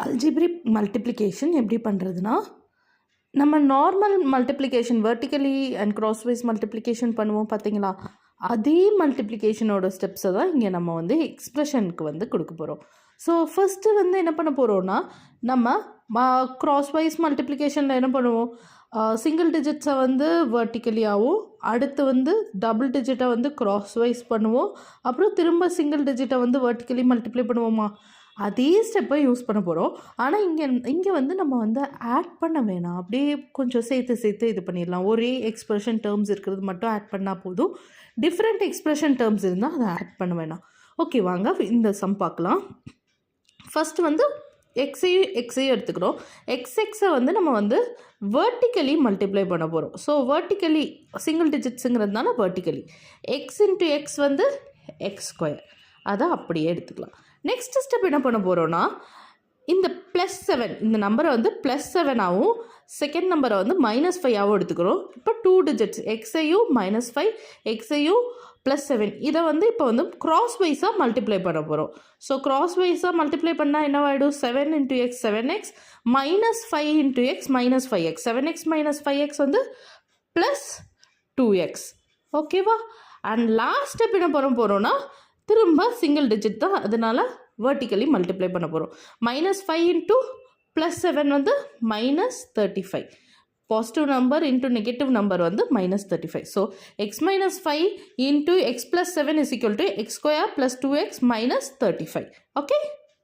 Algebraic multiplication எப்படி பண்ணுறதுனா, நம்ம normal multiplication vertically and crosswise multiplication பண்ணுவோம் பார்த்தீங்களா, அதே மல்டிப்ளிகேஷனோட ஸ்டெப்ஸை தான் இங்கே நம்ம வந்து எக்ஸ்ப்ரெஷனுக்கு வந்து கொடுக்க போகிறோம். ஸோ ஃபஸ்ட்டு வந்து என்ன பண்ண போகிறோன்னா, நம்ம கிராஸ்வைஸ் மல்டிப்ளிகேஷனில் என்ன பண்ணுவோம், சிங்கிள் டிஜிட்ஸை வந்து வெர்டிக்கலியாகவும், அடுத்து வந்து டபுள் டிஜிட்டை வந்து கிராஸ்வைஸ் பண்ணுவோம், அப்புறம் திரும்ப சிங்கிள் டிஜிட்டை வந்து வெர்டிக்கலி மல்டிப்ளை பண்ணுவோமா, அதே ஸ்டெப்பை யூஸ் பண்ண போகிறோம். ஆனால் இங்கே வந்து நம்ம வந்து ஆட் பண்ண வேணாம், அப்படியே கொஞ்சம் சேர்த்து இது பண்ணிடலாம். ஒரே எக்ஸ்ப்ரெஷன் டேர்ம்ஸ் இருக்கிறது மட்டும் ஆட் பண்ணால் போதும். டிஃப்ரெண்ட் எக்ஸ்ப்ரெஷன் டேர்ம்ஸ் இருந்தால் அதை ஆட் பண்ண வேணாம். ஓகே, வாங்க இந்த சம் பார்க்கலாம். ஃபஸ்ட்டு வந்து எக்ஸையும் எடுத்துக்கிறோம். எக்ஸை வந்து நம்ம வந்து வெர்டிக்கலி மல்டிப்ளை பண்ண போகிறோம். ஸோ வெர்டிக்கலி சிங்கிள் டிஜிட்ஸுங்கிறதுனால வெர்டிக்கலி எக்ஸ் இன்ட்டு எக்ஸ் வந்து எக்ஸ் ஸ்கொயர், அதை அப்படியே எடுத்துக்கலாம். நெக்ஸ்ட் ஸ்டெப் என்ன பண்ண போகிறோன்னா, இந்த +7 இந்த நம்பரை வந்து +7ஆகவும் செகண்ட் நம்பரை வந்து -5ஆகவும் எடுத்துக்கிறோம். இப்போ 2 டிஜிட்ஸ் எக்ஸையும் -5 எக்ஸையும் +7 இதை வந்து இப்போ வந்து கிராஸ் வைஸாக மல்டிப்ளை பண்ண போகிறோம். ஸோ கிராஸ் வைஸாக மல்டிப்ளை பண்ணால் என்னவாயிடும், 7 × x 7x -5 × x -5x 7x -5x வந்து +2x. ஓகேவா? அண்ட் லாஸ்ட் ஸ்டெப் என்ன பண்ண போகிறோன்னா, திரும்ப சிங்கிள் டிஜிட் தான், அதனால் வெர்டிக்கலி மல்டிப்ளை பண்ண போகிறோம். -5 × +7 வந்து -35. Positive number into negative number வந்து -35. So x -5 × x + 7 = x² + 2x - 35. Okay.